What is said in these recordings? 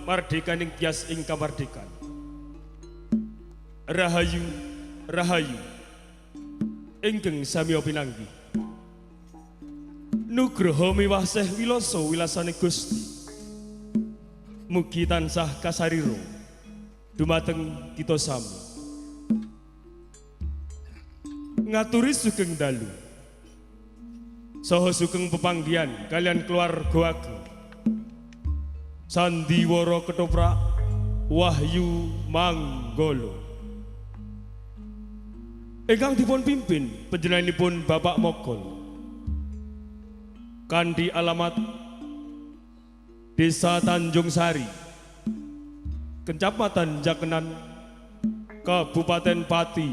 mardekaning tias ing kamardikan. Rahayu, rahayu, ingkang samya pinanggih. Nugroho miwah seh wilasa wilasane Gusti. Mugi tansah kasariro dumateng kita sami. Ngaturi sugeng dalu saha sugeng pepanggihan kalian keluarga ageng. Sandiwara ketoprak Wahyu Manggolo. Ingkang dipun pimpin panjenenganipun Bapak Mogol. Kanthi alamat Desa Tanjung Sari, Kecamatan Jakenan, Kabupaten Pati,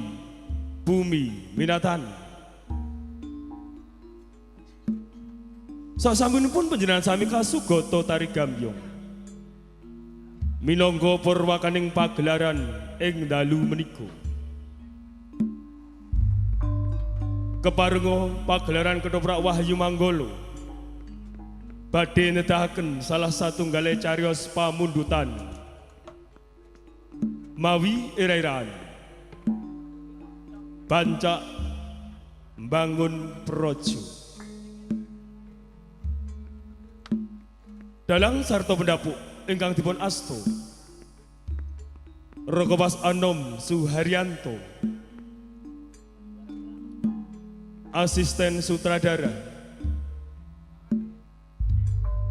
Bumi Minatan. Sasampunipun panjenengan sami kasugata tari gambyong minangka purwakaning pagelaran ing dalu menika. Keparenga pagelaran ketoprak Wahyu Manggolo badhe nedahaken salah satunggale cariyos pamundutan mawi ira-iraan Bancak Mbangun Projo. Dalang sarta pendapuk ingkang dipun asto Rogopas Anom Suharyanto, asisten sutradara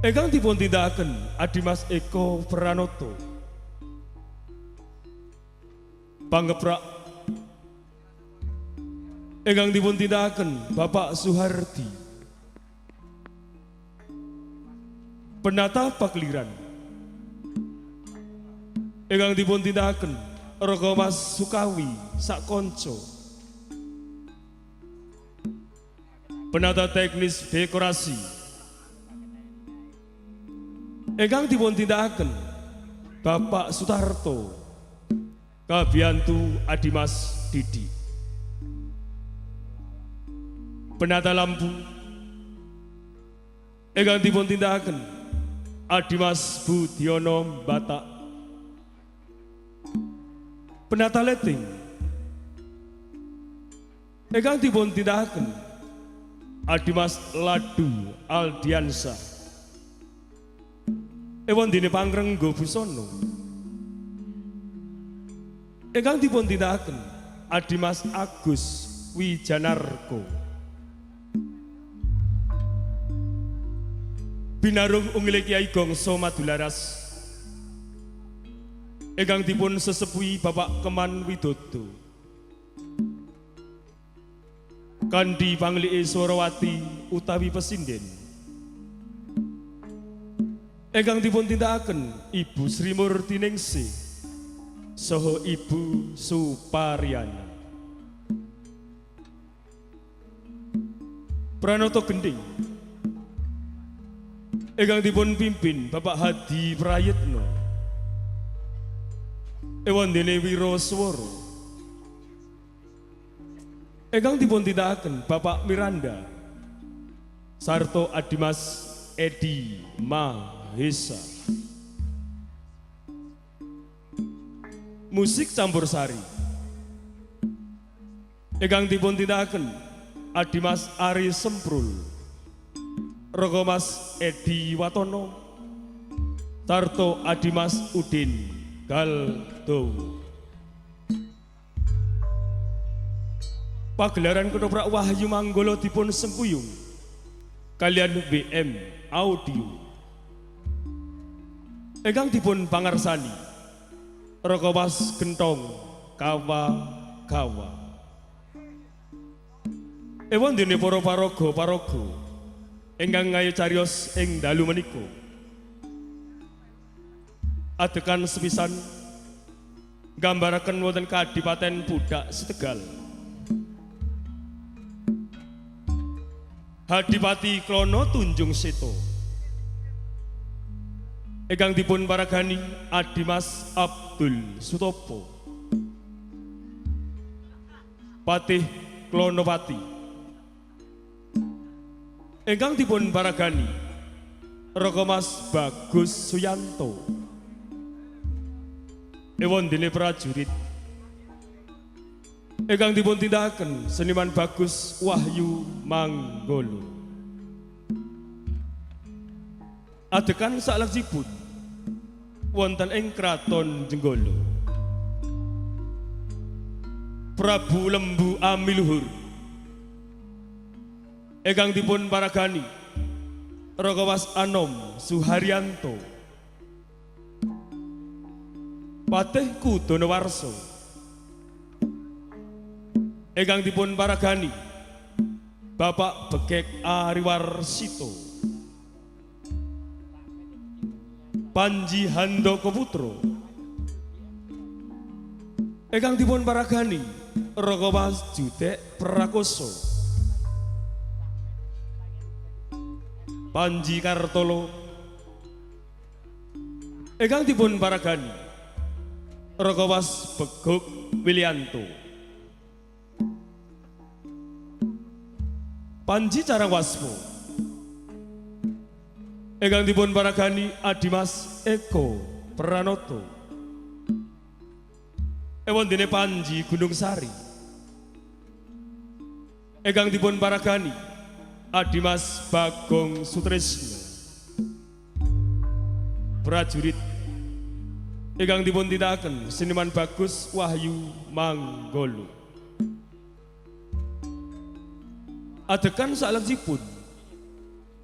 ingkang dipun tindakaken Adimas Eko Pranoto, pangeprak ingkang dipun tindakaken Bapak Suhardi, penata pakliran ingkang dipun tindakaken Rogo Mas Sukawi Sakonco, penata teknis dekorasi ingkang dipun tindakaken Bapak Sutarto Kabiyantu Adimas Didi, penata lampu ingkang dipun tindakaken Adimas Budiono Batak, penata lighting ingkang dipun tindakaken Adimas Ladu Aldiansa, Ewondene Pangrengga Busono ingkang dipun tindakaken Adimas Agus Wijanarko, binarung unggile Kyai Gongso Madularas ingkang dipun sesepuhi Bapak Keman Widodo, kanthi panglike Swarawati utawi Pesinden ingkang dipun tindakaken Ibu Sri Murtiningsih saha Ibu Suparyana. Pranoto Gending ingkang dipun pimpin Bapak Hadi Prayitno, Ewondene Wiroswara ingkang dipun tindakaken Bapak Miranda sarta Adimas Edi Mahesa. Musik campursari ingkang dipun tindakaken Adimas Ari Semprul, Rogo Mas Edi Watono sarta Adimas Udin Galdowo. Pagelaran ketoprak Wahyu Manggolo dipun sempuyung kalian BM Audio ingkang dipun pangarsani Rogowas Gentong Kawa-kawa. Ewondene para paraga ingkang ngayu cariyos ing dalu menika adegan sepisan gambaraken wonten Kadipaten Budak Setegal. Hadipati Klono Tunjung Seto ingkang dipun paragani Adimas Abdul Sutopo, Patih Klonopati ingkang dipun paragani Rogo Mas Bagus Suyanto, ewon dene prajurit ingkang dipun tindakaken seniman Bagus Wahyu Manggolo. Adegan salajengipun wonten ing kraton Jenggala. Prabu Lembu Amiluhur ingkang dipun paragani Ragawas Anom Suharyanto Patih Kudonawarsa ingkang dipun paragani Bapak Bekek Ariwarsito Panji Handaka Putra ingkang dipun paragani Ragawas Judek Prakoso Panji Kartolo ingkang dipun paragani Ragawas Beguk Wilyanto Panji Carawasmo ingkang dipun paragani Adimas Eko Pranoto ewon dene Panji Gunung Sari ingkang dipun paragani Adimas Bagong Sutresno prajurit ingkang dipun tindakaken seniman Bagus Wahyu Manggolo. Adegan salajengipun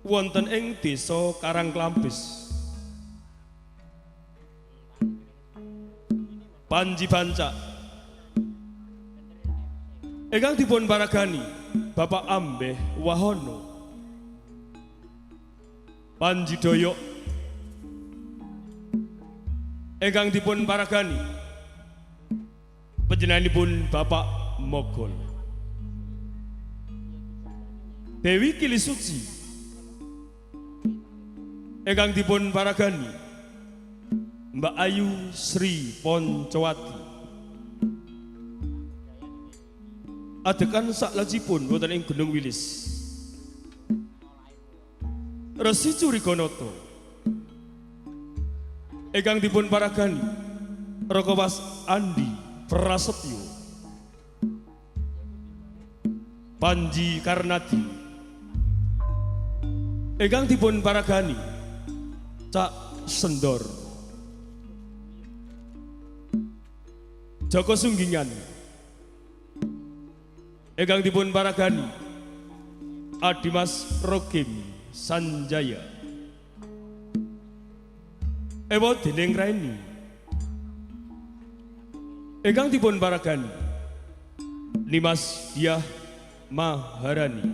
wonten ing Desa Karangklampis. Panji Bancak ingkang dipun paragani Bapak Ambeh Wahono. Panji Doyok ingkang dipun paragani panjenenganipun Bapak Mogol. Dewi Kilisuci ingkang dipun paragani Mbak Ayu Sri Poncowati. Adegan saklajengipun wonten ing Gunung Wilis. Resi Curiganata ingkang dipun paragani Ragawas Andi Prasetyo Panji Karnadi ingkang dipun paragani Cak Sendor Joko Sunggingan ingkang dipun paragani Adimas Rogim Sanjaya ewa dening Raini ingkang dipun paragani Nimas Diah Maharani.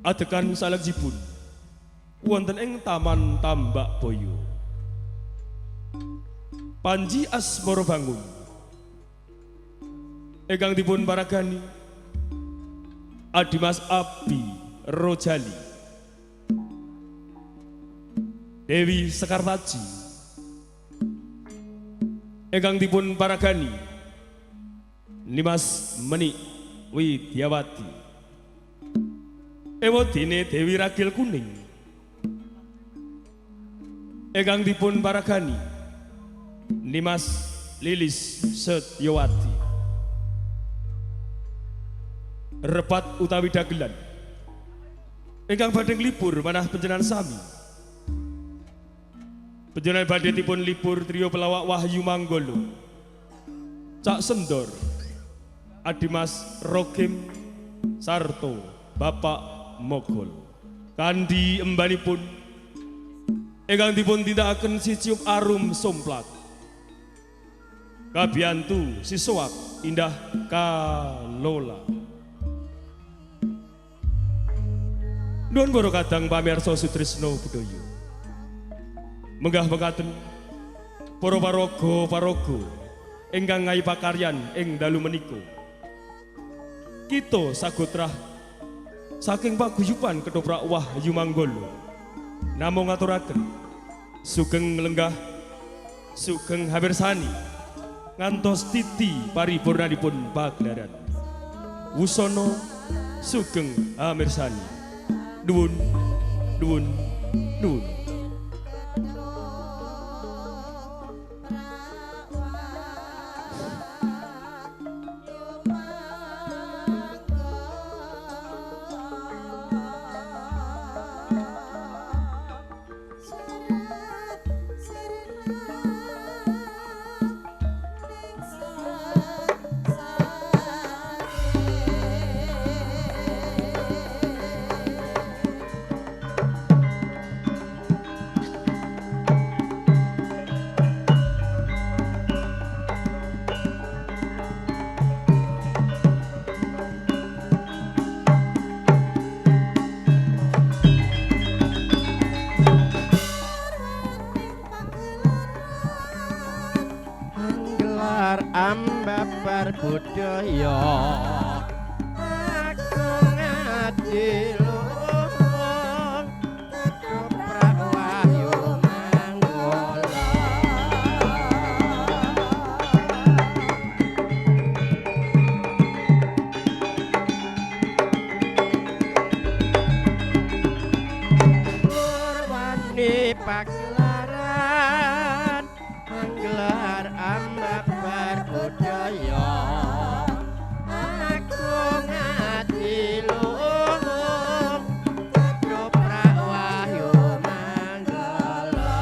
Adegan salajengipun wonten ing Taman Tambak Boyo. Panji Asmara Bangun ingkang dipun paragani Adimas Abi Rojali Dewi Sekartaji ingkang dipun paragani Nimas Menik Widyawati ewa dene Dewi Ragil Kuning ingkang dipun paragani Nimas Lilis Setyowati. Repat utawi dagelan ingkang badhe nglipur manah panjenengan sami. Panjenengan badhe dipun libur trio pelawak Wahyu Manggolo, Cak Sendor, Adimas Rogim sarto Bapak Mogol. Kandi embanipun ingkang dipun tindakaken si Ciup Arum Somplak Kabiyantu si Soak Indah Kalola. Nuwun para kadang pamirsa Sutrisno Budaya. Menggah mekaten para paraga ingkang ngayi pakaryan ing dalu menika. Kita sagotrah saking paguyuban Ketoprak Wahyu Manggolo namung ngaturaken sugeng lenggah sugeng habersani ngantos titi paripurnanipun pagelaran wusana sugeng habersani nuwun nuwun nuwun. ambabar budaya aku ngadi luhung ketoprak wahyu manggola purwani pagelaran manggelar ambabar budaya aku ngati luhung ketoprak wahyu manggala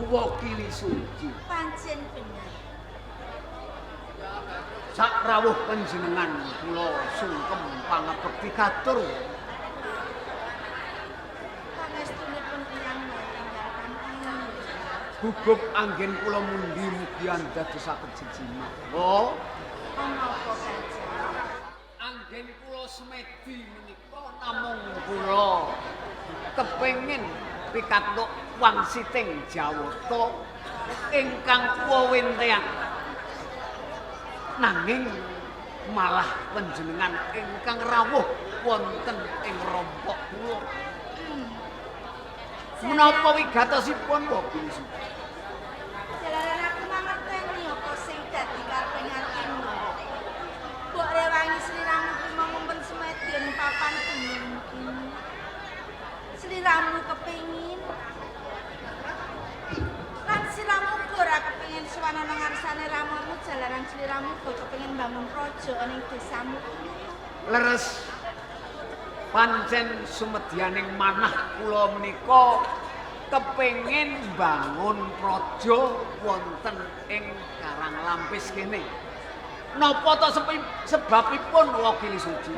Wakili suci pancen bener sak rawuh panjenengan kula sungkem pangabekti katur pangestunipun tiyang tinggalkan ayam gugup anggen kula mundi mugi andadosaken jejimah oh menapa gajah anggen kula semedi menika namung kula kepengin pikantuk wangsiting Jawata ingkang wewentean. Nanging malah panjenengan ingkang rawuh wonten ing rompok kula. Menapa wigatosipun Wabi Suci? Jalaran aku mangerteni apa sing dadi karepe atimu. Mbok rewangi sliramu ku mongkon semedyan papan gunung iki. Sliramu kepengin lan sliramu uga ora kepengin suwana nang ngarsane ramamu jalaran sliramu uga kepengin bangun praja ning desamu. Leres pancen sumedyaning manah kula menika kepengin bangun praja wonten ing Karang Lampis kene. Napa to sebabipun Wakili Suci?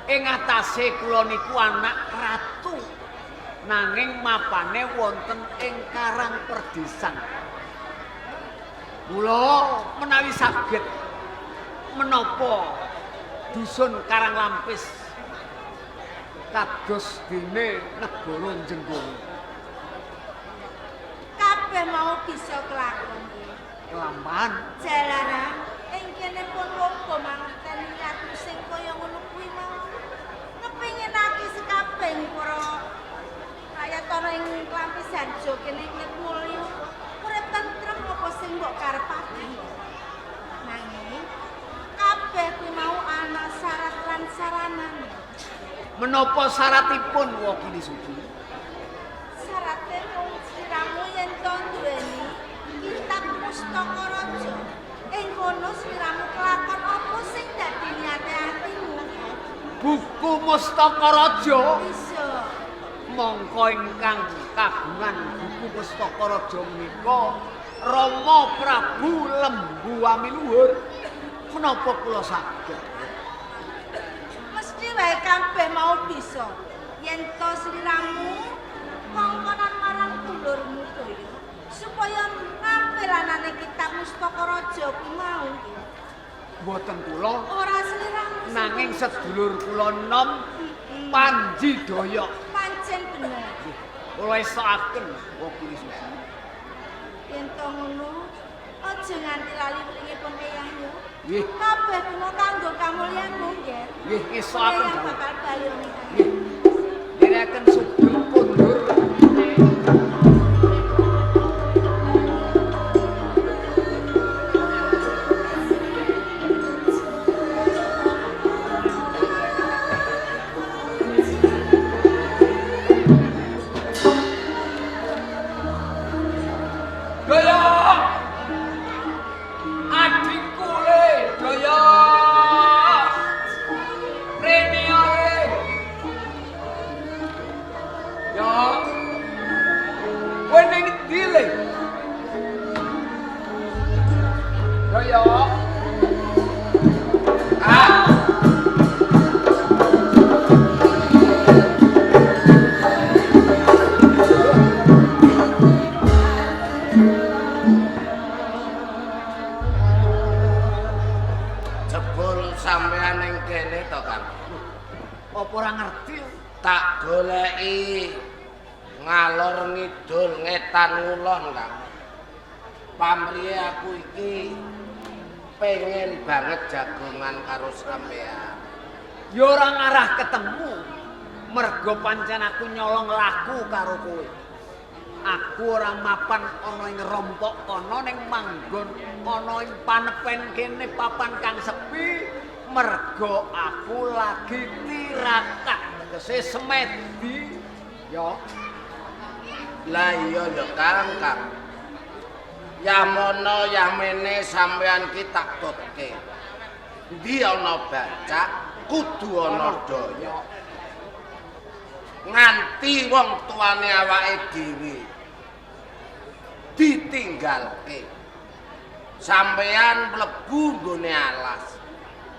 Ing atase kula niku anak ratu nanging mapane wonten ing Karang Perdisan. Kula menawi saged menapa dusun Karang Lampis kados dene negara Jenggara. Kabeh mau bisa kelakon iki. Kelampahan Jalaran ing kene pun wongko mangerteni aku sing kaya ngono kuwi mau. Ngepinginake sekabeh para rakyat ana ing Lampis Harjo kene urip mulya, urip tentrem apa sing mbok karepake. Nanging kabeh kuwi mau ana syarat lan saranane. menapa syaratipun Wakili Suci? Syarate mung sliramu yen to duweni kitab Pustaka Raja. Ing kono sliramu kelakon apa sing dadi niate atimu. Buku Pustaka Raja. Bisa. Mongko ingkang kagungan buku Pustaka Raja menika Rama Prabu Lembu Wamiluhur. Menapa kula saged? Mesti wae kabeh mau bisa. Yen to sliramu kongkonan marang dulurmu kowe supaya ngambil anane kitab Pustaka Raja kuwi mau. Mboten kula, Ora sliramu nanging sedulur kula nom Panji Doyok. pancen bener. Kula esokaken Wakili Suci. Yen to ngono, aja nganti lali wringipun eyangmu. Nggih, Kabeh kuwi kanggo kamulyanmu, nggih. nggih esokaken. Eyang bakal bali ning Nggih. Dherekaken sugeng kondur. Jebul sampean ning kene to, Kang. Apa ora ngerti? Tak goleki ngalor ngidul ngetan ngulon, Kang. Pamriye aku iki pengen banget jagongan karo sampean. Ya ora ngarah ketemu. Mergo pancen aku nyolong laku karo kowe. Aku ora mapan ana ing rompok ana ning manggon ana ing panepen kene papan kang sepi mergo aku lagi tirakat tegese semedi ya. Lah iya lho, Kang. Ya mono ya mene sampean ki tak dotke. Endi ana bacak, kudu ana daya. Nganti wong tuane awake dhewe ditinggalke. Sampean mlebu nggone alas.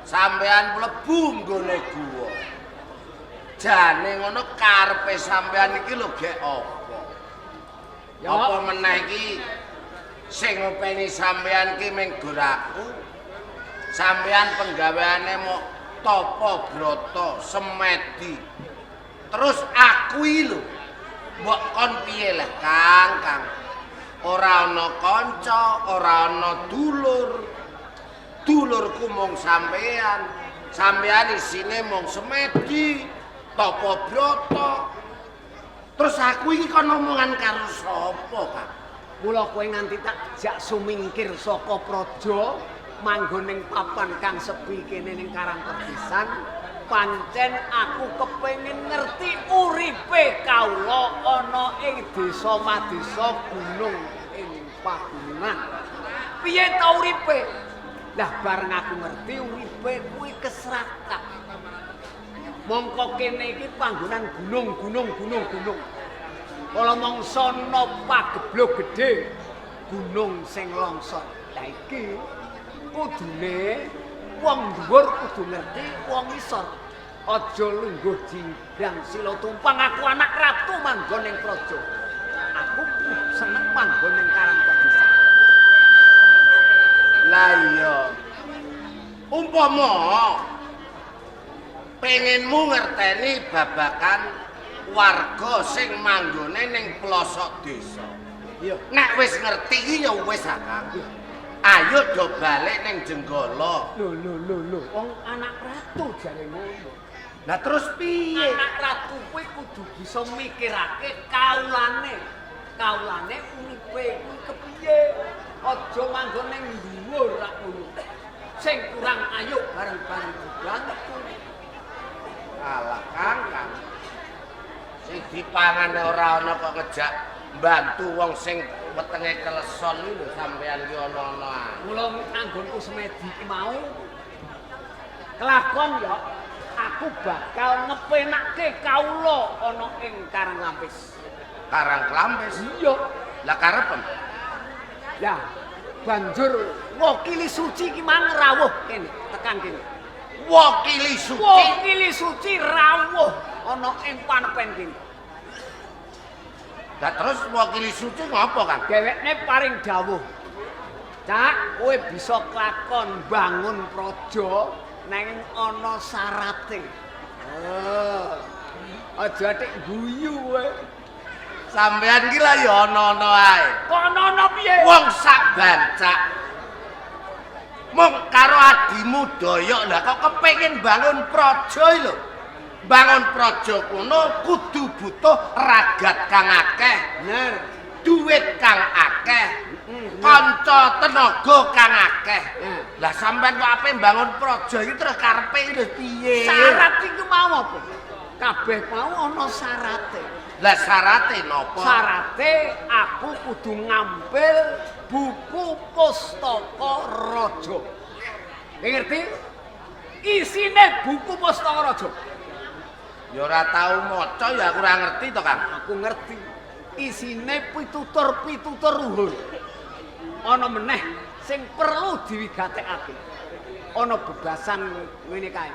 Sampean mlebu nggone guwa. Jane ngono karepe sampean iki lho gek apa? Ya. Apa meneh iki sing ngopeni sampean ki ming goraku. Sampean penggaweane mok tapa brata semedi. Terus aku iki lho Mbok kon piye leh Kang? Ora ana kanca, ora ana dulur. Dulurku mung sampean. Sampean isine mung semedi, tapa brata. Terus aku iki kon omongan karo sapa, Kang? Mula kowe nganti tak jak sumingkir saka praja manggon ning papan kang sepi kene ning Karang Perpisan, pancen aku kepengin ngerti uripe kawula ana ing desa madesa gunung ing pagunungan. Piye ta uripe? Lah bareng aku ngerti uripe kuwi kesrakat. Mongko kene iki panggonan gunung. Kala mangsa ana pageblog gedhe gunung sing longsor. Lah iki kudune wong dhuwur kudu ngerti wong isor. Aja lungguh jinggang sila tumpang aku anak ratu manggon ning praja. Aku seneng manggon ning Karang Perpisan. Lah iya. Umpama pengenmu ngerteni babakan warga sing manggone ning pelosok desa. Iya. Nek wis ngerti iki ya wis Kang. Ayo do balik ning Jenggala. Lho, wong anak ratu jare ngono. Lah terus piye? Anak ratu kuwi kudu bisa mikirake kaulane. Kaulane uripe kuwi kepiye? Aja manggon ning dhuwur rak ngono. Sing kurang ayo bareng-bareng dibantu. Alah Kang. Sing dipangane ora ana kok ngejak mbantu wong sing wetenge keleson iki lho sampean ki ana-ana. Mula anggonku semedi ki mau kelakon ya aku bakal ngepenakke kawula ana ing Karang Lampis. Karang Klampis. Iya. Lah karepen. Ya, banjur wakili suci ki mang rawuh kene, tekan kene. Wakili suci. Wakili suci rawuh ana ing panepen kene. Lah terus wakili suci ngopo Kang? Dhewekne paring dawuh. Cak, kowe bisa kelakon bangun praja nanging ana syarate. Aja atik guyu kowe. Sampean ki lah ya ana-ana ae. Kok ana piye? Wong sak bancak. Mung karo adimu doyok lah kok kepengin bangun praja lho. Bangun praja kuno kudu butuh ragat kang akeh. Bener. Duit kang akeh. Kanca tenaga kang akeh. Lah sampean kok ape bangun praja iki terus karepe lho piye? Syarat iku mau apa? Kabeh mau ana syarate. Lah syarate napa? Syarate aku kudu ngambil buku pustaka raja. Ngerti? Isine buku pustaka raja. Ya ora tau maca ya aku ora ngerti to, Kang. Aku ngerti. Isine pitutur-pitutur luhur. Ana meneh sing perlu diwigatekake. Ana bebasan ngene kae.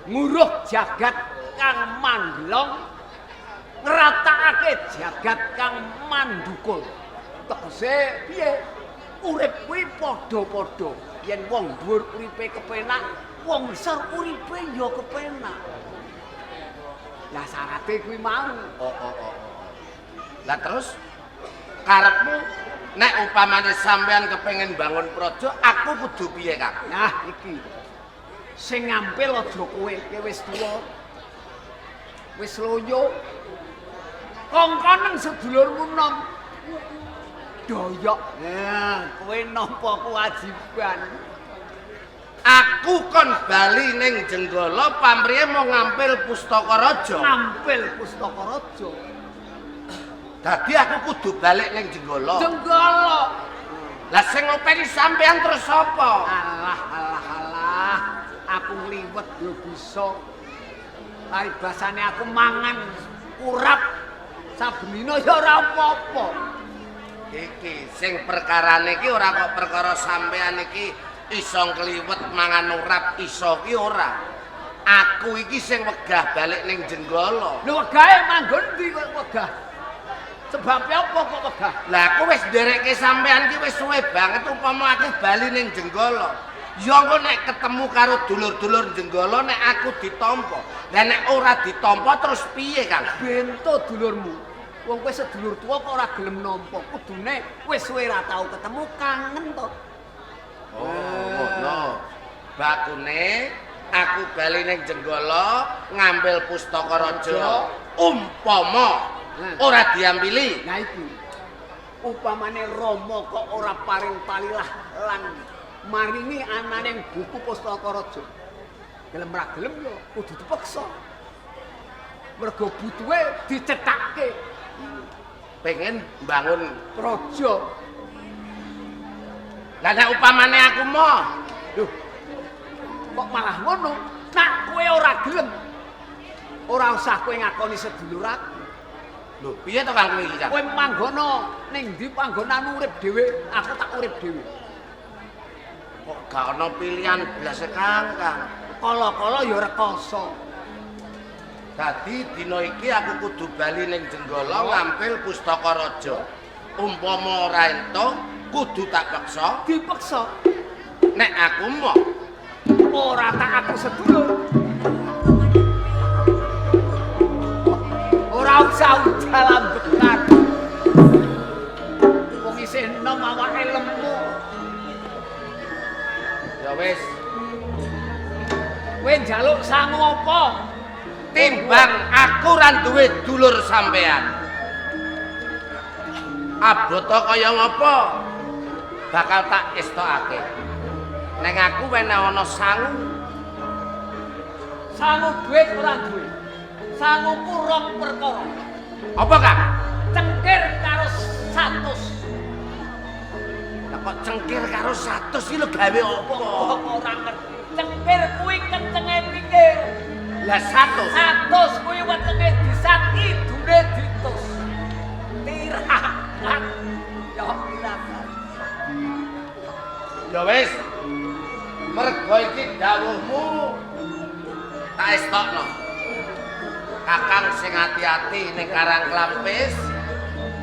Nguruh jagat kang mandhelong, ngratakake jagat kang mandukul. Tegese piye? Urip kuwi padha-padha. Yen wong dhuwur uripe kepenak, wong isor uripe ya kepenak. Lah syarate kuwi mau. Oh. Lah terus karepmu nek upamane sampean kepengin bangun praja, aku kudu piye, Kang? Nah iki. Sing ngampil aja kowe, kowe wis tuwa. Wis loyo. Kongkonen sedulurmu nom. Doyok. Nah, kowe nampa kewajiban. Aku kon bali ning Jenggala pamriye mau ngampil pustaka raja. Ngampil pustaka raja. Dadi aku kudu balik ning Jenggala. Jenggala. Lah sing ngopeni sampean terus sapa? Alah. Aku ngliwet yo bisa. Paribasane aku mangan urap saben dina ya ora apa-apa. Iki sing perkarane iki ora kok perkara sampean iki iso kliwet mangan urap iso ki ora. Aku iki sing wegah balik ning Jenggala. Lho wegahe manggon ndi kok wegah? Sebab apa kok wegah? Lah aku wis nderekke sampean ki wis suwe banget upama aku bali ning Jenggala. Ya engko nek ketemu karo dulur-dulur Jenggala nek aku ditampa. Lah nek ora ditampa terus piye, Kang? Bento dulurmu. Wong kowe sedulur tuwa kok ora gelem nampa. Kudune wis suwe ra tau ketemu kangen to. Oh, ngono. Bakune aku bali ning Jenggala ngambil pustaka raja. Umpama ora diambili. Nah iki. Upamane Rama kok ora paring palilah lan maringi anane buku pustaka raja. Gelem ra gelem yo kudu dipaksa. Mergo butuhe dicethakke. Pengen bangun Raja. lah nek upamane aku mau Loh, kok malah ngono? Nak kowe ora gelem. Ora usah kowe ngakoni sedulur aku. lho piye to Kang kowe iki Kang Kowe manggono ning ndi panggonan urip dhewe, aku tak urip dhewe. kok gak ana pilihan blas Kang Kala-kala ya rekoso. dadi dina iki aku kudu bali ning Jenggala ngambil pustaka raja umpama ora entuk kudu tak paksa Dipaksa. nek aku mau Ora tak aku sedulur. Ora usah ujalan-bekan. Wong isih enom awake lemu. ya wis Kowe njaluk sangu apa? timbang aku ra duwe dulur sampean abota kaya ngapa bakal tak estokake ning aku wene ana sangu Sangu duit ora duwe. Sanguku rong perkara. apa Kang Cengkir karo 100. lah kok cengkir karo 100 iki lho gawe apa Ora ngerti. Cengkir kuwi kencenge pikir. lah 100 100 kuwi wetenge disati dune ditus. Tirakat. Ya tirakat. ya wis mergo iki dawuhmu tak estokno Kakang sing ati-ati ning Karang Klampis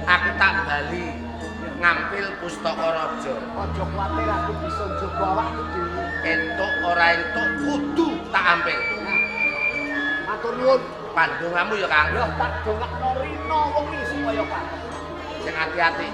aku tak bali ngambil pustaka raja Aja kuwatir aku bisa njogo awakku dhewe. entuk ora entuk kudu tak ambil Matur nuwun. pandongamu ya Kang Lho tak dongakno rino wong iki supaya kan. sing ati-ati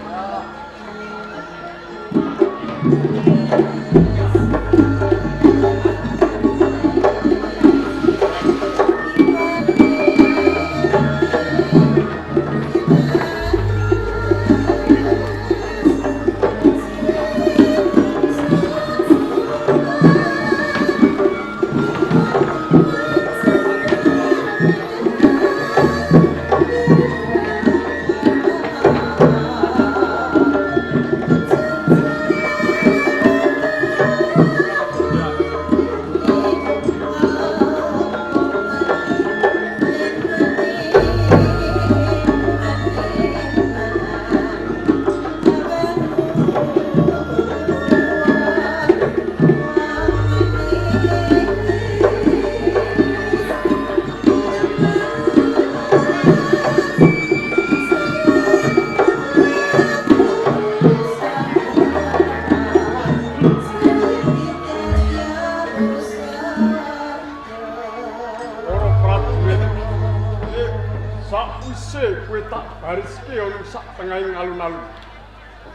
bariske ana sak tengahing alun-alun.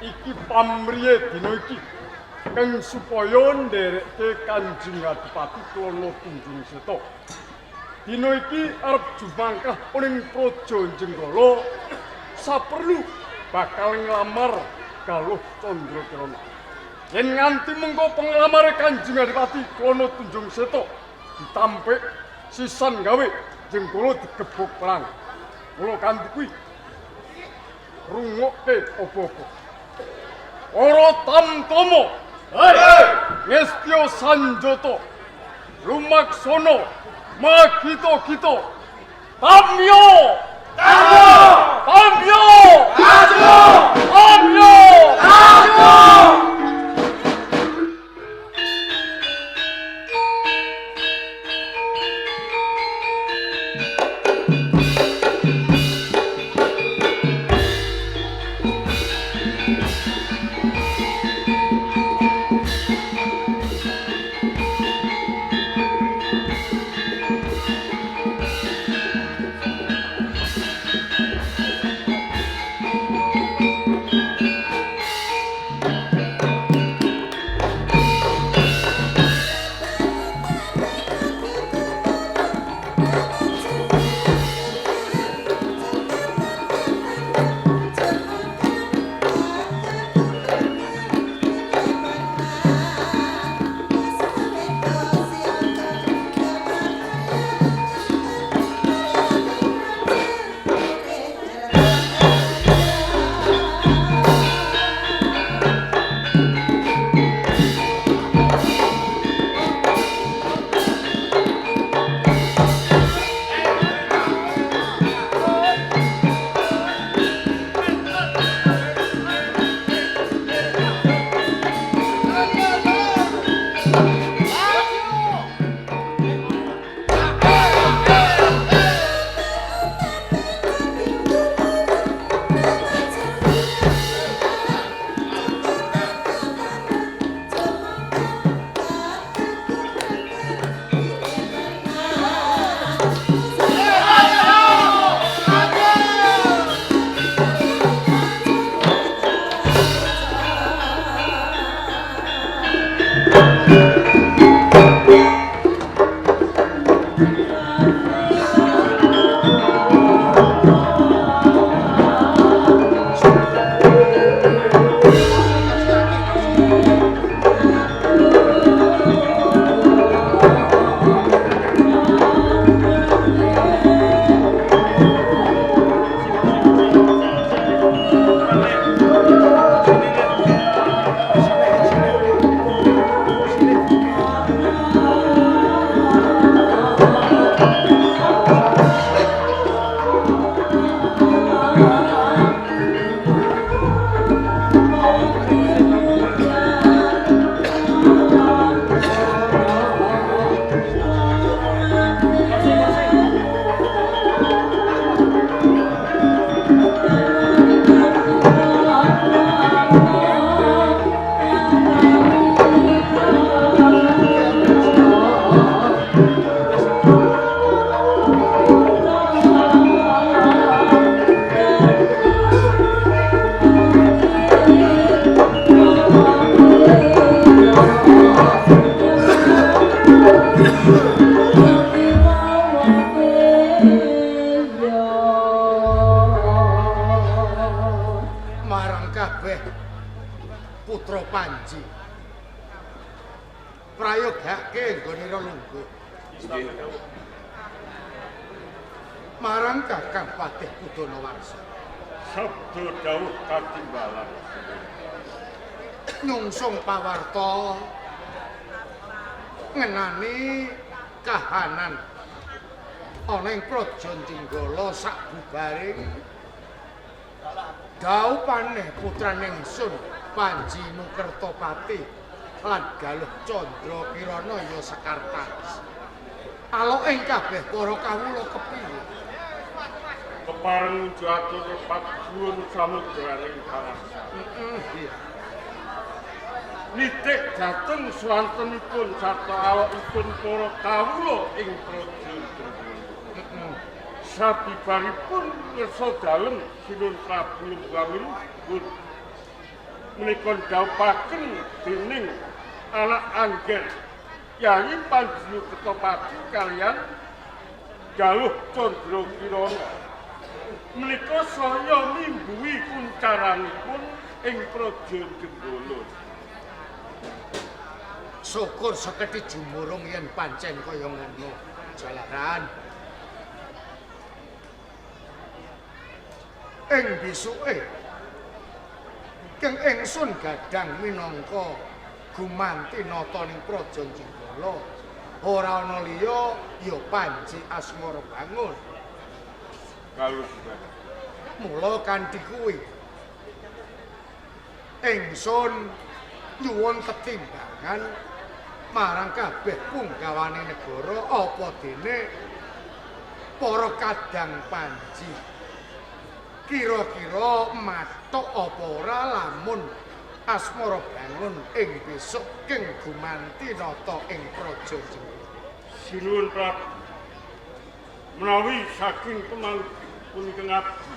Iki pamriye dina iki kang supaya nderekke Kanjeng Adipati Klono Tunjung Seta. Dina iki arep jumangkah ning Praja Jenggala saperlu bakal nglamar Galuh Candrakirana. Yen nganti mengko penglamare Kanjeng Adipati Klono Tunjung Seta ditampik sisan gawe Jenggala digebuk perang. Mula kanthi kuwi rungokke apa-apa. Ora tamtama. Hei! Ngestya Sanjata. Lumaksana magita-gita. Tamya! Tamya! Tamya! Tamya! Tamya! Tamya! Putra Panji. Prayogake nggonira lungguh. Marang Kakang Patih Kudonawarsa. Sabda dawuh katimbalan. Nyungsung pawarta ngenani kahanan ana ing Praja Jenggala sabubaring dawuh paneh putraning ingsun Panji Nukertapati lan Galuh Candra Kirana ya Sekartanis. Alok ing kabeh para kawula kepiye? Kepareng jatur paduun samudraning panasa. Iya. Nitik dhateng swantenipun sarta awakipun para kawula ing Praja Jenggala. Sabibaripun pirsa dalem Sinun Prabu Lunggawiluhur menika dhawuhaken dening anak angger Kyai Panji Nukertapati kaliyan Galuh Candra Kirana menika saya mimbuhi kuncaranipun ing Praja Jenggala. Syukur seketi jumurung yen pancen kaya ngono, Jalaran. Ing besuke keng ingsun gadang minangka gumanti nata ning Praja Jenggala ora ana liya ya Panji Asmara Bangun. Galuh Mula kanthi kuwi ingsun nyuwun tetimbangan marang kabeh punggawane negara apa dene para kadang Panji. Kira-kira matuk apa ora lamun Asmara Bangun ing besok keng gumanti nata ing Praja Jenggala. Sinuwun Prabu menawi saking pemangku ingkang abdi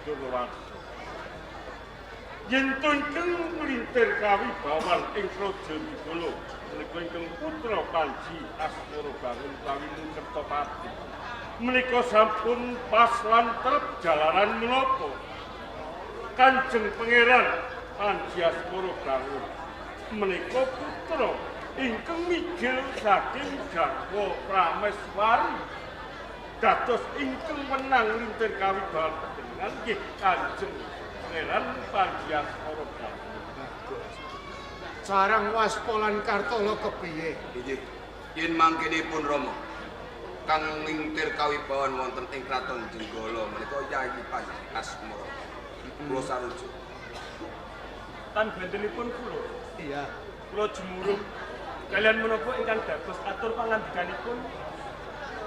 Kudonawarsa yen to ingkang nglintir kawibawan ing Praja Nggala menika ingkang putra Panji Asmara Bangun Kawinun Kertopati menika sampun pas lantrep jalaran menapa Kanjeng Pangeran Panji Asmara Bangun menika putra ingkang mijil saking Garwa Prameswari dados ingkang menang lintir kawibawan panjenengan nggih Kanjeng Pangeran Panji Asmara Bangun. Sarang Waspolan Kartolo kepiye? Inggih, yen mangkenipun Rama kang lintir kawibawan wonten ing Kraton Jenggala menika Yayi Panji Asmara. Kula sarujuk. Tan bentenipun kula. Iya. Kula jumurung kalian menapa ingkang dados atur pangandikanipun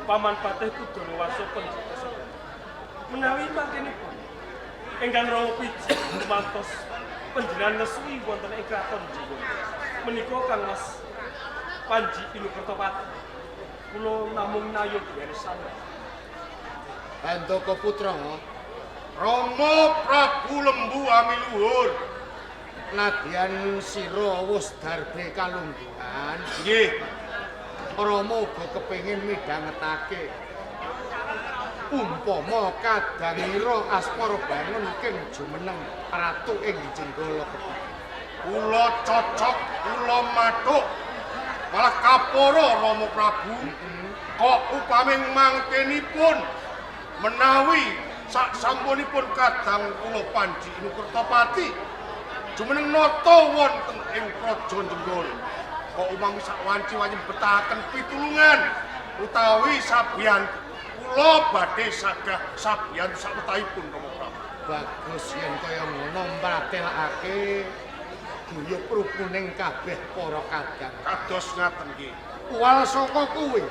Paman Patih Kudarawarsa Penjata. Menawi mangkenipun ingkang Rama Piji mantos panjenengan nesui wonten ing Kraton Jenggala. Menika Kang Mas Panji Inu Kertopati. Kula namung nayuh beresan. Handaka putra. Rama Prabu Lembu Amiluhur. Nadyan sira wis darbe kalungguhan. Nggih. Rama uga kepengin midhangetake umpama kadhangira Asmara Bangun king jumeneng ratu ing Jenggala. Kula cocok, kula mathuk. Malah kaporo Rama Prabu. Kok upami mangkenipun menawi sak sampunipun kadang kula Panji Inu Kertopati jumeneng nata wonten ing Praja Jenggala. Kok umami sak wanci-wanci betahaken pitulungan utawi sabiyan kula badhe sagah sabiyan sawetahipun Rama Prabu. Bagus yen kaya ngono mratelakake guyub rukuning kabeh para kadang. Kados ngaten nggih. Uwal saka kuwi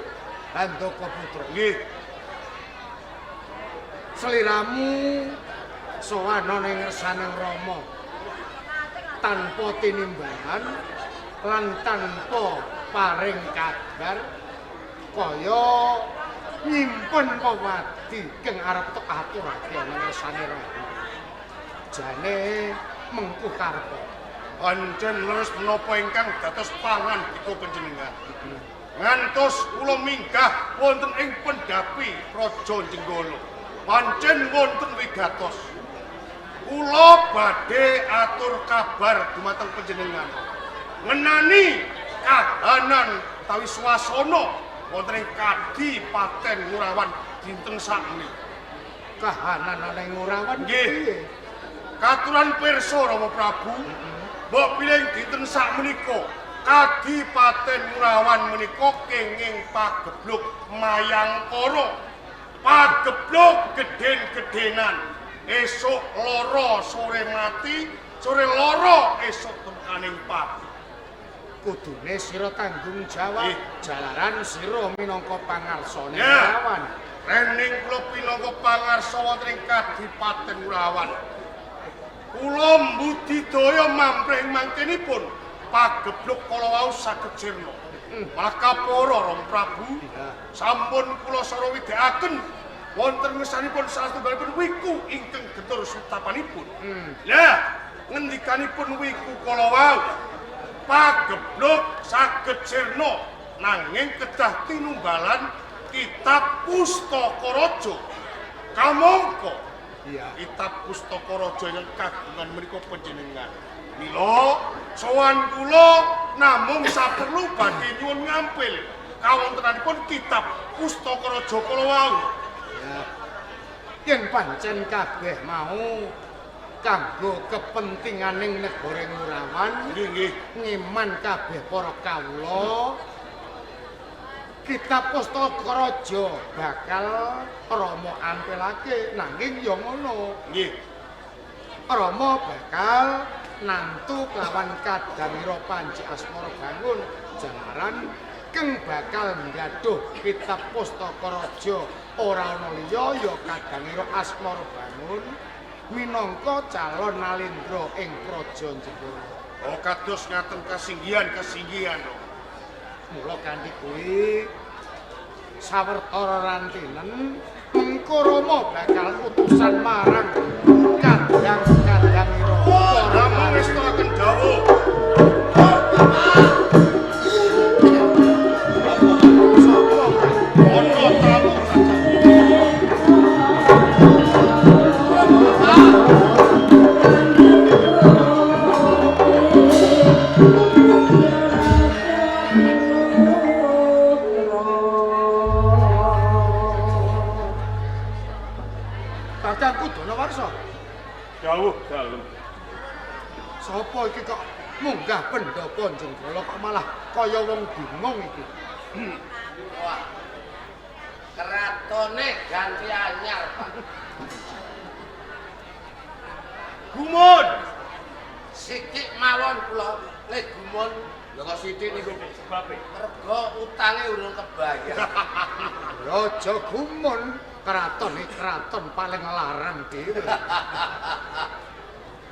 Handaka putra. Nggih. Sliramu sowan ning ngersaning Rama tanpa tinimbalan lan tanpa paring kabar kaya nyimpen pawadi kang arep tok aturake ana ngersane Rama. Jane mengku karepe. Pancen leres menapa ingkang dados pangan dika panjenengan. Ngantos kula minggah wonten ing pendhapi Praja Jenggala. Pancen wonten wigatos. Kula badhe atur kabar dumateng panjenengan. Ngenani kahanan utawi swasana wonten ing Kadipaten Ngurawan dinten sakmenika. Kahanan ana ing Ngurawan Nggih. Katuran pirsa Rama Prabu. Mbok piling dinten sakmenika Kadipaten Ngurawan menika kenging pagebluk Mayangkara. Pagebluk gedhen-gedhenan. Esuk lara sore mati, sore lara esuk tekaning pati. Kudune sira tanggung jawab jalaran sira minangka pangarsane Ya. Ngurawan. Rening kula pinangka pangarsa wonten ing Kadipaten Ngurawan. Kula mbudidaya mamprih mangkenipun pagebluk kala wau saged sirna. Malah kapara Rama Prabu. Sampun kula sara widhakaken wonten ngersanipun salah setunggalipun wiku ingkang getur sutapanipun. Lah, ngendikanipun wiku kala wau pagebluk saged sirna nanging kedah tinunggalan kitab Pustaka Raja. Kamangka kitab Pustaka Raja ingkang kagungan menika panjenengan. Mila sowan kula namung saperlu badhe nyuwun ngampil kawontenanipun kitab Pustaka Raja kala wau. Yen pancen kabeh mau kanggo kepentinganing negara Ngurawan, Nggih. ngeman kabeh para kawula, kitab Pustaka Raja bakal Rama ampilake nanging ya ngono. Nggih. Rama bakal nantu kelawan kadhangira Panji Asmara Bangun jalaran keng bakal nggaduh kitab Pustaka Raja ora ana liya ya kadhangira Asmara Bangun minangka calon nalindra ing Praja Jenggala. Oh kados ngaten kasinggihan. Mula kanthi kuwi sawertara rantinen mengko Rama bakal utusan marang kadang-kadhangira para Kakangku Donowarsa. Dawuh dalem. Sapa iki kok munggah pendhapa Jenggala kok malah kaya wong bingung iki. Wah. Keratone ganti anyar, Pak. Gumun. Sikik mawon kula nek gumun Lha kok sithik niku Sebabe. mergo utange urung kebayar. Raja Gumun, keraton iki keraton paling larang dhewe.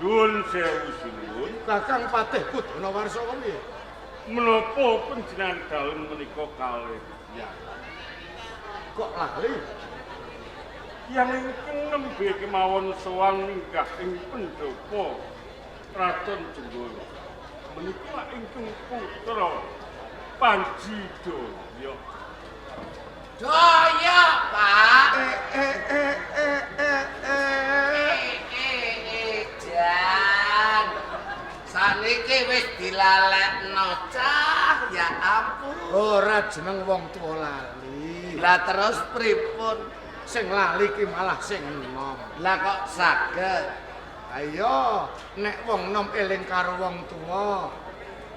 Nuwun sewu sinuwun. Kakang Patihku Donowarsa kok piye? Menapa panjenengan dalem menika kalih ya? Kok lali? Yang ingkang nembe kemawon sowan minggah ing pendhapa Kraton Jenggala. Menika ingkang putra Panji Daya. Daya, Pak. Jan. Saniki wis dilalekno cah, ya ampun. Ora jeneng wong tuwa lali. Lah terus pripun? Sing lali ki malah sing enom. Lah kok saged? Ayo, nek wong nom eling karo wong tuwa.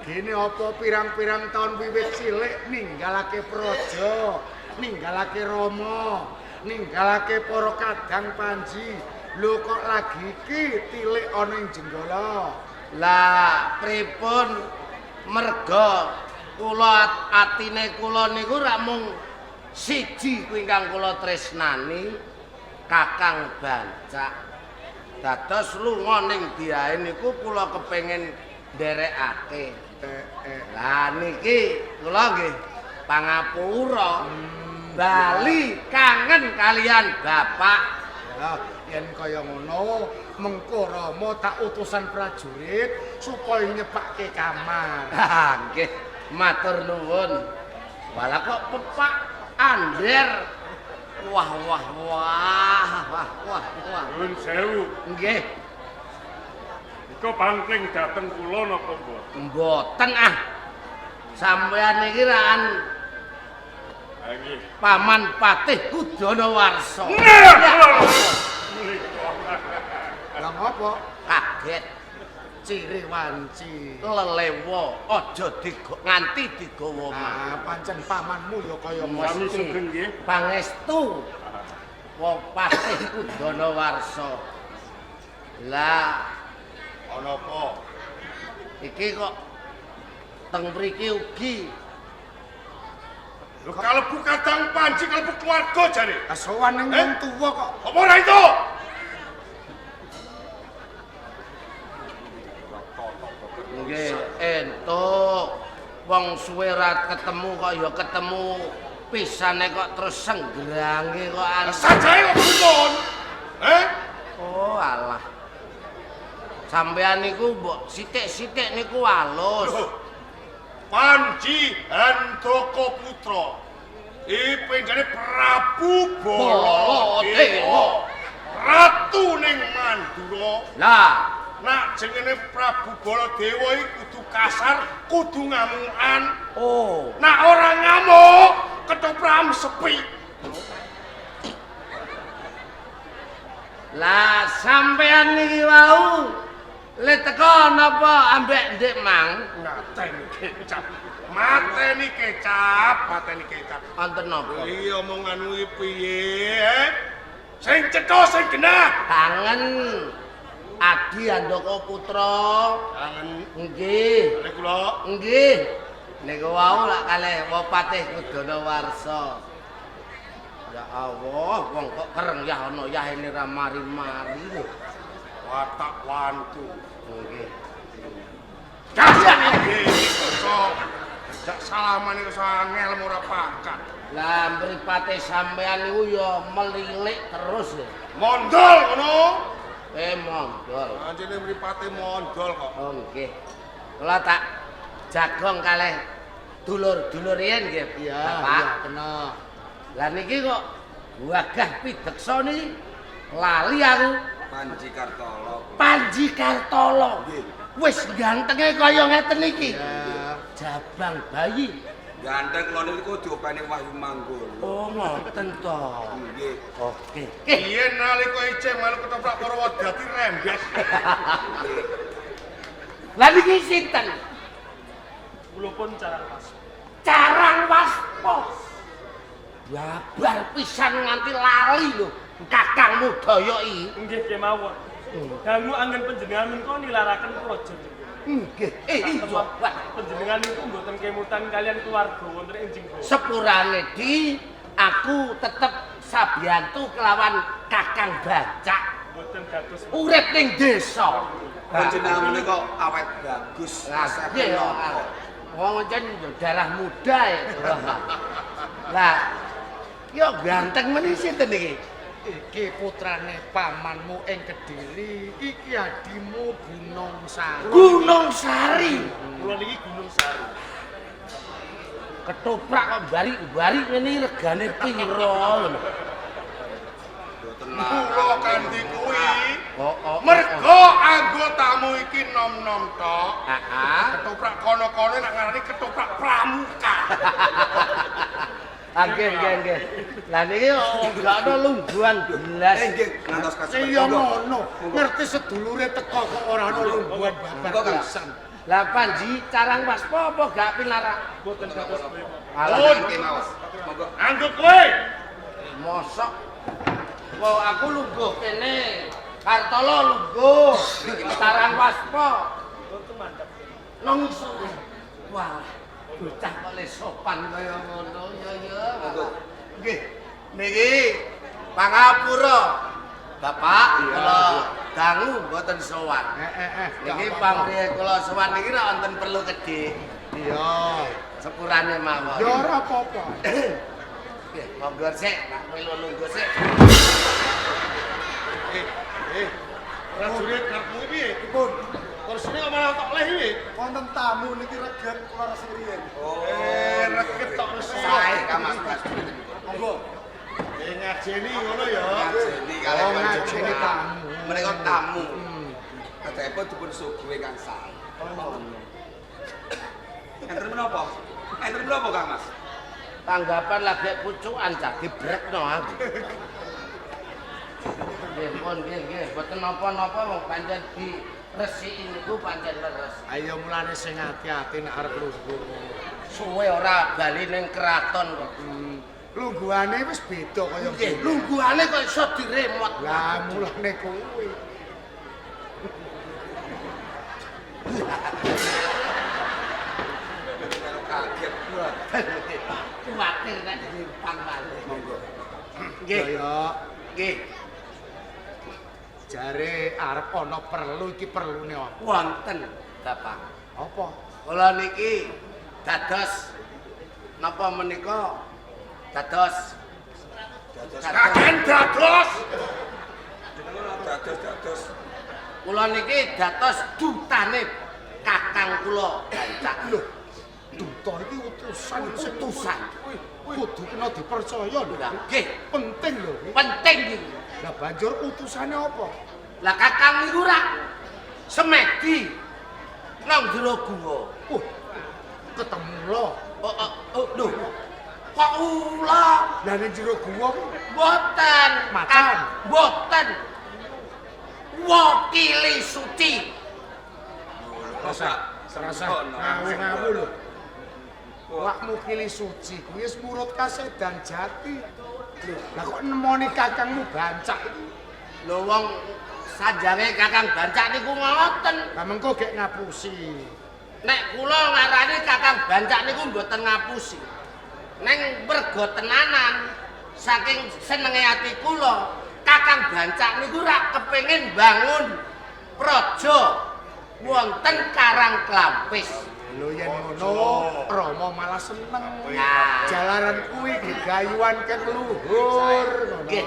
Gene apa pirang-pirang taun wiwit cilik ninggalake praja, ninggalake Rama, ninggalake para kadang Panji. Lho kok lagi iki tilik ana ing Jenggala. Lah pripun merga kula atine kula niku rak mung siji kuwi ingkang kula tresnani Kakang Bancak. Dados lunga ning diae niku kula kepengin nderekake. Lah niki kula nggih pangapura bali kangen kalian Bapak. Ya, yen kaya ngono, mengko Rama tak utusan prajurit supaya nyepake kamar. Ha nggih, matur nuwun. Walah kok pepak ander. Wah. Nuwun sewu. Nggih, Nika bangkling dateng kula napa mboten? mboten ah. Sampeyan iki rakan Ha nggih. Paman Patihku Donowarsa. Lah ngapa? Kaget Ciri wanci. lelewo aja nganti digawa mah. Ah, pancen pamanmu ya kaya Sami Mesti sugeng nggih. pangestu wong Patihku Donowarsa. Lah ana apa? iki kok teng mriki ugi Lho kalebu kadang Panji kalebu keluarga jare. Asowan ning wong tuwa kok. Apa ora itu? nggih entuk wong suwe ra ketemu kok ya ketemu pisane kok terus senggrange kok Sajae kok gumun. oh alah sampean niku mbok sithik-sithik niku alus. Panji Handaka Putra. Ipinjane Prabu Baladewa. Ratu ning Mandura. Lah Nak jenenge Prabu Baladewa iki kudu kasar, kudu ngamukan. oh Nak ora ngamuk, ketoprak sepi. lah sampean niki wau le teko napa ambek Ndik Mang Mateni kecap. Mateni kecap, mateni kecap. wonten napa Iya omongan kuwi piye? Sing cetha sing genah. kangen Adi Handaka Putra Kangen nggih kali kula. nggih niku wau lak kalih Patihku Donowarsa. Ya Allah wong kok kereng ya ana yahene ra mari-mari lho. Watak wantu. Nggih. Kasih nggih kosok. Jak salaman iku sangel ora pakat. Lah mripate sampean niku ya melilik terus lho. Mondol ngono. Mondol. Anjene mripate mondol kok. Oh nggih. Kula tak jagong kalih dulur-dulur yen nggih. Iya, Bapak. iya kena. Lah niki kok gagah pideksa niki lali aku. Panji Kartolo. Panji Kartolo. Wis gantenge kaya ngeten iki. Ya. Jabang bayi. Ganteng kula niku diopeni Wahyu Manggolo. Oh, ngoten to. Nggih. Oke. Biyen nalika icih melu ketoprak Purwodadi rembes. Lah niki sinten? Kula pun carang pas. Carang Waspa. Babar pisan nganti lali lho. Kakangmu daya iki. Nggih kemawon. Dangu anggen panjenengan menika nilaraken praja. Nggih. Iya. Wah, Panjenengan niku mboten kemutan kalian keluarga wonten ing Jenggo. sepurane di aku tetep sabiyantu kelawan Kakang Bancak. Mboten dados Urip ning desa. Panjenengan menika awet bagus. Lah, Asep nggih. menapa? Wong jan darah muda ya. Lah, yo ganteng meneh sinten iki? Iki putrane pamanmu ing Kediri, iki adimu Gunung Sari. Gunung Sari. kula niki Gunung Sari. Ketoprak kok bari-bari ngene regane piro lho. Kula kanthi kuwi Oh. mergo anggotamu iki nom-nom tok. Heeh. Ketoprak kono-kono nak ngarani ketoprak pramuka. Nggih. Lah niki gak ana lungguhan belas. Nggih, ngantos kasebut. Iya ngono. Ngerti sedulure teko kok ora ana lungguhan Monggo, babar Kang. pisan. Lah Panji carang Waspa apa gak pilarak? Mboten dados kuwi. Alah, kemawas. Monggo. Anggo kowe. Mosok. Wah, aku lungguh kene. Kartolo lungguh. Carang Waspa. Mboten mandhap. Nang isore. Wah, bocah kok le sopan kaya ngono ya. Monggo. Nggih. Niki pangapura. Bapak, kula dangu mboten sowan. Niki pamrih kula sowan niki ra wonten perlu gedhe. Iya. Sepurane mawon. Ya ora apa-apa. Nggih, monggo sik, tak melu lungguh sik. Prajurit karepmu iki piye? Dipun. Kursine kok malah tok leh iki. Wonten tamu niki reget kula resik riyen. Reget tok resi. Sae Kamas Mas. Monggo. Ngajeni ngono ya. Ngajeni kalih Oh, panjenengan. ngajeni tamu. Menika tamu. Kadhaipun dipun suguhi Kang Sae. Enten menapa? Enten menapa Kang Mas? Tanggapan lagi pucukan jadi brekno aku. Nggih, pun nggih. Mboten napa-napa wong pancen diresiki niku pancen leres. Ayo mulane sing ati-ati nek arep lungguh. Suwe ora bali ning keraton kok. Lungguhane wis beda kaya Nggih, lungguhane kok iso diremot. Lah mulane kuwi. Kaget. Kuwatir nek dimpang malih. Monggo. Nggih, Ya nggih. jare arep ana perlu iki perlune apa? Wonten, Bapak. Apa? Kula niki dados napa menika dados Kagen dados. Dados. kula niki dados dutane kakang kula Bancak. Lho, duta iki utusan. Kudu kena dipercaya lho. Lah, nggih, Penting lho. penting iki. Lah banjur utusane apa? Lah kakang niku ra semedi nang jero guwa. Ketemu lo. Lho. Kok ula? Lah ning jero guwa ku Boten. Macan. Boten. Wakili suci. rasa ngawu-ngawu lho. Wakmu kili suci kuwi wis murut kasedan jati. Lho, lah kok nemoni kakangmu Bancak iki? Lho wong sanjange kakang Bancak niku ngoten. Lah mengko gek ngapusi. Nek kula ngarani kakang Bancak niku mboten ngapusi. Neng mergo tenanan saking senenge ati kula, kakang Bancak niku rak kepengin bangun praja wonten Karang Klampis. Lho yen ngono, Rama malah seneng. Nah. Jalaran kuwi gegayuhan kang luhur ngono. Nggih.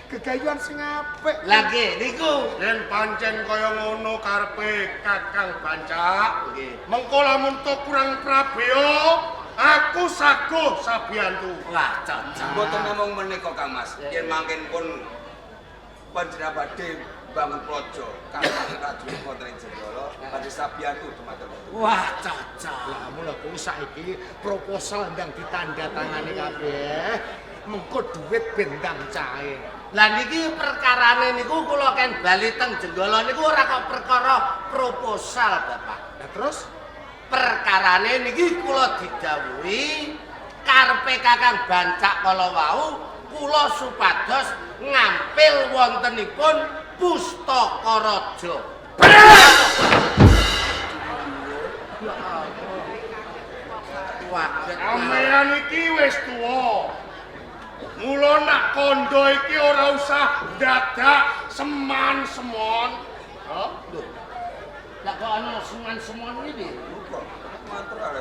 gegayuhan sing apik. Lagi niku Yen pancen kaya ngono karepe Kakang Bancak. nggih. Mengko lamun to kurang prabeo, aku saguh sabiyantu. Wah, cocok. Mboten namung menika Kang Mas. Yen mangken pun panjenengan badhe bangun projo Kakang Prajurit wonten ing Jenggala badhe sabiyantu dumateng. Wah, cocok. Lah mula kuwi saiki proposal ndang ditandatangani kabeh. Mengko dhuwit bendang cair. Lah niki perkarane niku kula ken bali teng Jenggala niku ora kok perkara proposal, Bapak. Lah terus Perkarane niki kula didhawuhi karepe Kakang Bancak kala wau kula supados ngampil wontenipun Pustaka Raja. Sampeyan iki wis tuwa. Mula nak kondo iki ora usah dadak seman-semon. Lho. Lah kok ana seman-semon iki?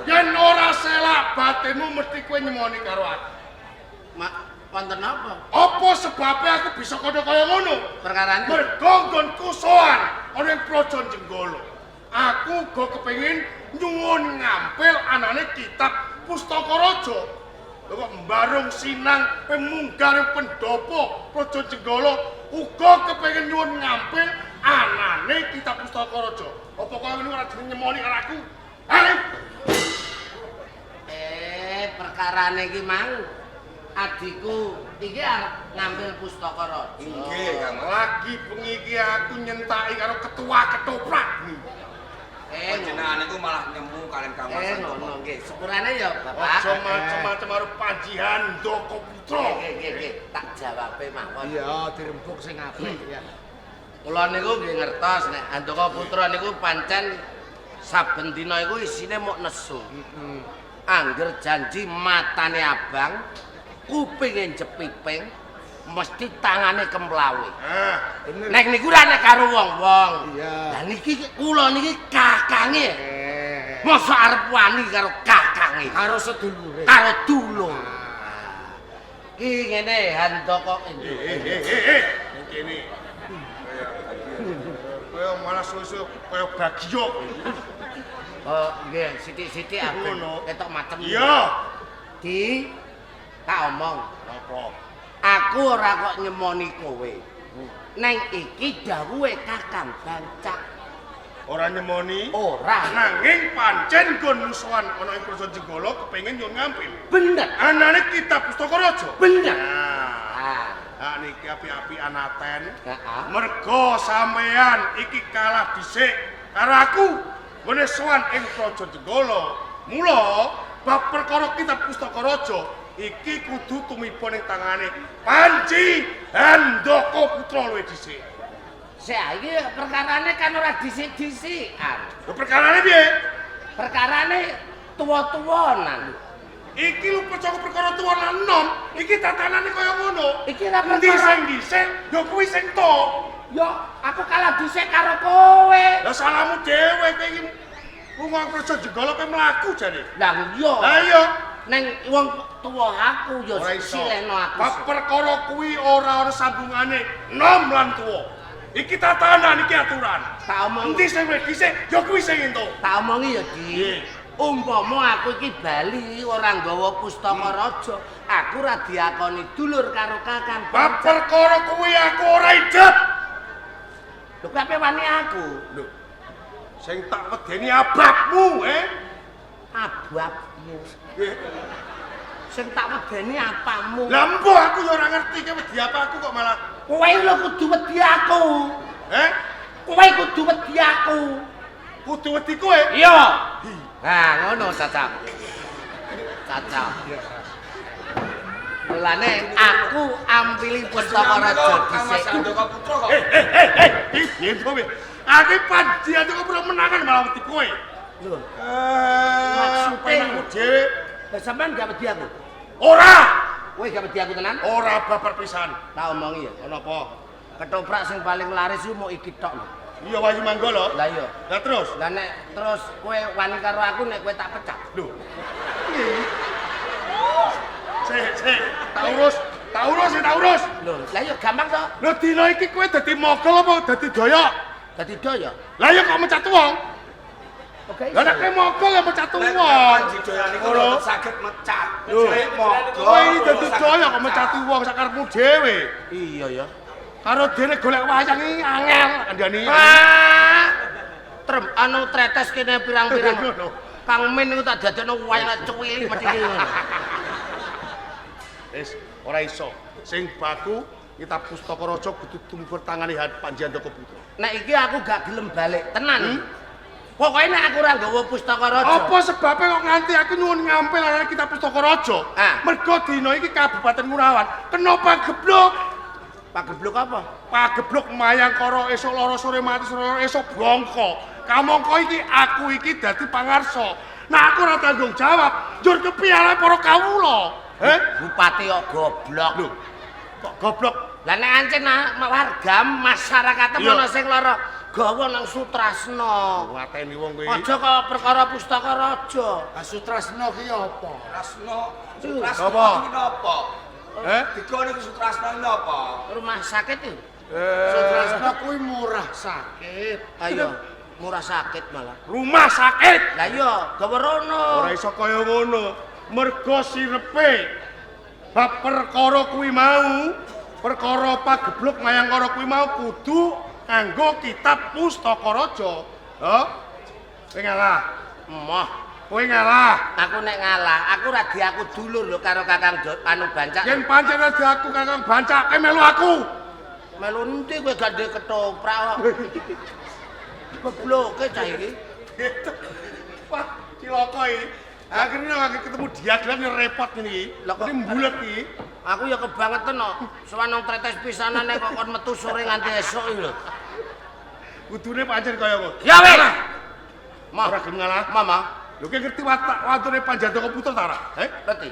Yen ora selak batinmu mesti kowe nyemoni karo aku. Mak, wonten apa? Apa sebabnya aku bisa kondo kaya ngono? Perkarane Mergo nggonku sowan ana ing Praja Jenggala. Aku go kepengin nyuwun ngampil anane kitab Pustaka Raja. Lha kok mbarung sinang pemunggah pendopo Praja Jenggala uga kepengin nyuwun ngampil anane kitab Pustaka Raja. Apa kaya ngono ora jeneng nyemoni karo aku? Ayo. perkarane iki mang adikku iki arep ngambil Pustaka Raja. Nggih, Kang. Lagi bengi iki aku nyentaki karo ketua ketoprak. Panjenengan iku malah nyemu kalian Kang Mas. Ngono nggih. Sepurane ya, Bapak. Aja macam-macam karo Panjihan Ndoko Putra. Nggih, tak jawabe mawon. Iya, dirembuk sing apik ya. Kula niku nggih ngertos nek Handaka Putra niku pancen saben dina iku isine mok nesu. Angger janji matane abang, kupinge jepiping, mesti tangane kemplawe. Bener. Nek niku ora nek karo wong-wong. Iya. Lah niki kula niki kakange. Mosok arep wani karo kakange. Karo sedulure. Karo dulur. Iki ngene Handaka iki. Kene. Kaya malah susu kaya bagio. Oh, nggih, sithik-sithik aku Ngono. ketok macem. Iya. Di tak omong. Apa? Aku ora kok nyemoni kowe. Neng iki dawuhe Kakang Bancak. Ora nyemoni. Ora. Nanging pancen nggon musuhan ana ing Praja Jenggala kepengin yo ngampil. Bener. Anane kitab Pustaka Raja. Bener. Nah, Ah, niki api-api anaten. heeh. Mergo sampeyan iki kalah dhisik karo aku. Ngene sowan ing Praja Jenggala. Mula bab perkara kitab Pustaka Raja iki kudu tumipun ing tangane Panji Handaka Putra luwih dhisik. Saiki perkarane kan ora dhisik-dhisikan. Lho perkarane piye? Perkarane tuwa-tuwanan. Iki lho perkara tuwanan enom, iki tatanane kaya ngono. Iki ora Endi perkara. sing dhisik, ya kuwi sing to. Yo, aku kalah dhisik karo kowe. Lah salahmu dhewe kowe iki lunga Praja Jenggala kowe mlaku jane. Lah iya. Lah iya, Neng wong tuwa aku yo ora iso. silehno aku. Bab perkara kuwi ora ana sambungane enom lan tuwa. Iki tatanan iki aturan. Tak omong. Endi sing wis dhisik, ya kuwi sing ento. Tak omongi ya, Di. Nggih. Umpama aku iki bali ora nggawa Pustaka Raja, aku ora diakoni dulur karo Kakang Bab Bancak. perkara kuwi aku ora idep. Lho kape wani aku? Lho. Sing tak wedeni ababmu, Ababmu. Nggih. Sing tak wedeni apamu? Lah mbok aku ya ora ngerti kowe wedi apa aku kok malah. Kowe lho kudu wedi aku. Kowe kudu wedi aku. Kudu wedi kowe. Iya. Nah, ngono Caca. Caca. Mulane aku ampili Pustaka Raja Kang Mas dhisik. Handaka Putra kok. Piye kowe? Aku Panji aku ora menangan malah wedi kowe. Lho, Maksudnya Maksudnya? aku dhewe lah sampean gak wedi aku. ora Kowe gak wedi aku tenan? ora babar pisan. Tak omongi ya. Ana apa? Ketoprak sing paling laris ku mau iki tok lho. Iya Wahyu Manggala. Lah iya. Lah terus? Lah nek terus kowe wani karo aku nek kowe tak pecat. Lho. Sik, tak Tak urus, tak urus. Lho, lah ya gampang to. Lho dina iki kowe dadi mogol apa dadi doyok? Dadi doyok. Lah ya kok mecat wong. Oke. Lah nek kowe mogol ya mecat wong. Panji doyan niku mboten saged mecat. Lho, Cek mogol. kowe iki dadi doyok kok mecat wong sakarepmu dhewe. Iya ya. Karo dene golek wayang iki angel kandhani. Trem anu tretes kene pirang-pirang. Kang Min niku tak dadekno wayang cuwili mesti ngono. Wis ora iso. Sing baku kitab Pustaka Raja kudu tumebur tangane Panji Handaka Putra. Nek iki aku gak gelem balik tenan. Pokoke nek aku ora nggawa Pustaka Raja. Apa sebabnya kok nganti aku nyuwun ngampil ana kitab Pustaka Raja? Mergo dina iki Kabupaten Ngurawan kena pagebluk. Pagebluk apa? Pagebluk Mayangkara esuk lara sore mati sore esuk bongko. Kamangka iki aku iki dadi pangarsa. Nah aku ora tanggung jawab, njur kepiye para kawula. Bupati kok goblok. Lho. Kok goblok? Lah nek ancen warga masyarakat ana sing lara gawa nang Sutrasna. Wateni wong kuwi. Aja kok perkara Pustaka Raja. Sutrasna ki apa? Sutrasna. Apa? Sutrasna iki napa? Digone ku Sutrasna iki napa? Rumah sakit iki. Sutrasna kuwi murah sakit. Ayo, murah sakit malah. Rumah sakit. Lah iya, gawe rono. Ora iso kaya ngono. Mergo sirepe bab perkara kuwi mau, perkara pagebluk Mayangkara kuwi mau kudu nganggo kitab Pustaka Raja. Hah? Kowe ngalah. Emoh, Kowe ngalah. aku nek ngalah, aku ora di aku dulur lho karo Kakang anu Bancak. Yen pancen di aku Kakang Bancak, kowe melu aku. Melu endi kowe gak ndek ketoprak kok. Gebloke cah iki. Wah, cilaka iki. Akhirnya lagi ketemu diaglan yang repot ini. Ini mbulet iki. Aku ya kebangetan kok. Sowan nang tretes pisanane kok kon metu sore nganti esuk iki lho. Kudune pancen kaya ngono. Ya wis. Mah, Ora gelem ngalah. Mama, Lho ki ngerti wature Panji Handaka Putra ta ora? ngerti.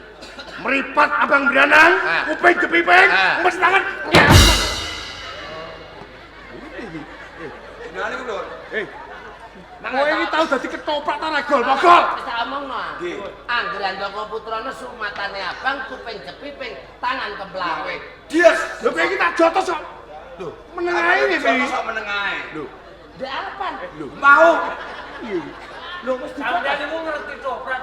Meripat abang beranang, kuping jepiping, mesti tangan. Nah niku lho. Kowe iki tau dadi ketoprak ta regol, mogol. Wis tak omongno. Angger Handaka Putrana sumatane abang, kuping jepiping, tangan kemlawe. Dias. Lho kowe iki tak jotos kok. Lho, menengae iki. Sok menengae. Lho. Ndek apa? Mau. Lho wis Sampeyan niku ngerti toprak.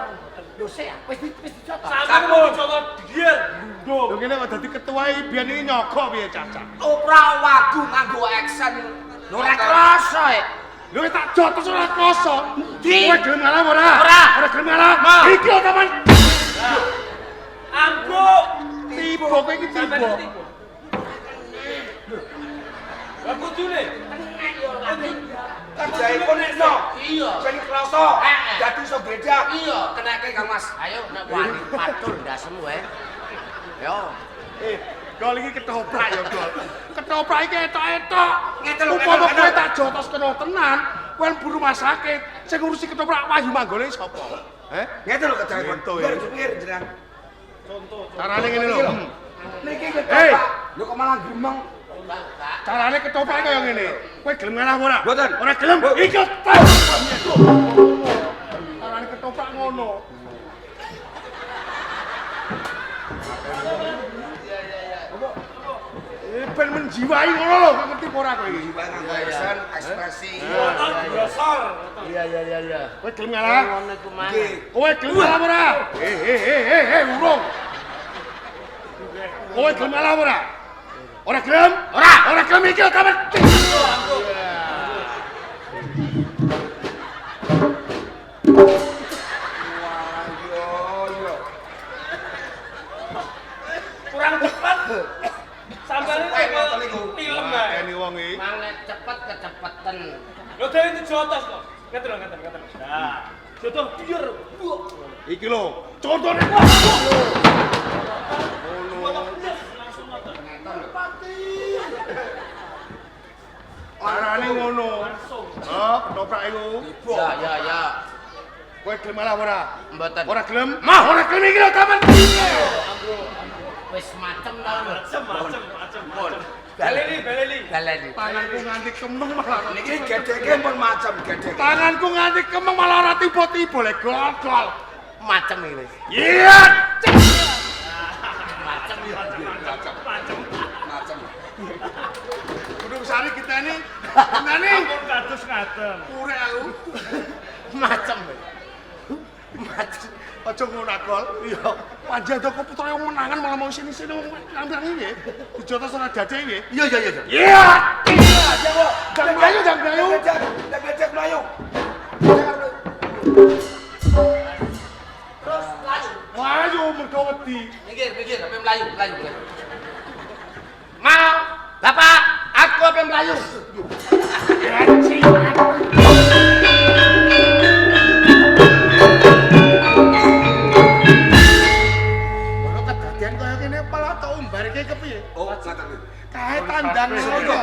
Lho sik, wis dicotot. Sampeyan dicotot dia. Lho kene kok dadi ketua iki biyen iki nyogok piye Caca? Toprak wagu nganggo action. Lho ora krasa e. Lho tak jotos ora krasa. Di. Kowe gelem ngalah ora? Ora. Ora gelem ngalah. Iki lho teman. Anggo. Tiba kowe iki tiba. Lah kudune. Kerjaipun no. Iya. Ben krasa. Dadi iso bedak. Iya. Kenake Kang Mas. Ayo nek wani patul ndasemu wae. Yo. Gol iki ketoprak ya, Gol. Ketoprak iki etok-etok. Ngeten lho, Upama ngeten, kowe ngeten. tak jotos kena tenan, kowe mlebu rumah sakit. Sing ngurusi ketoprak Wahyu Manggone sapa? Ngeten lho kerjaipun. Gitu ya. Pinggir jenengan. Carane ngene lho. Niki Hei. ketoprak. Lho kok malah gremeng. Carane ketoprak kaya ngene. Kowe gelem ngalah ora? Mboten. Ora gelem? Iki carane ketoprak ngono. Ben menjiwai ngono lho, ngerti apa ora kowe iki? Nganggo action, ekspresi. Iya. Kowe gelem ngalah? Ngono iku mah. Kowe gelem ngalah ora? Urung. Kowe gelem ngalah ora? Ora gelem? Ora gelem iki ta mesti. Kurang cepat. Sampeyan niku film ae. Ini wong iki. Manget cepet kecepetan. Lho dhewe dijotos kok. Ngeten lho, ngeten. Nah, jotos biar. Iki lho, contone. Langsung ngoten. Arane ngono. Ketoprak iku. Ya. Kowe gelem ngalah ora? Mboten. Ora gelem? Ora gelem iki lho taman. Wis macem ta lho. Macem. Baleni. Tanganku nganti kemeng malah. Niki gedheke pun macam gedheke. Tanganku nganti kemeng malah ora tiba-tiba le gol. Macem iki wis. Iya. Macem ya. Gunung Sari kita ini Ampun kados ngaten. urek aku. Macem. Macem. Aja ngono akol. Iya. Panjang kok putra yang menangan malah mau sini-sini wong ngambil nggih. Dijotos ora dade nggih. Iya iya iya. Iya. Jangan melayu, jangan melayu. Jangan melayu. Terus melayu mergo wedi. Mikir, apa melayu. Mau, Bapak, aku apa melayu. Ono kedadian kaya kene malah tak umbar iki kepiye? Oh, ngaten. Kae tandang ngono.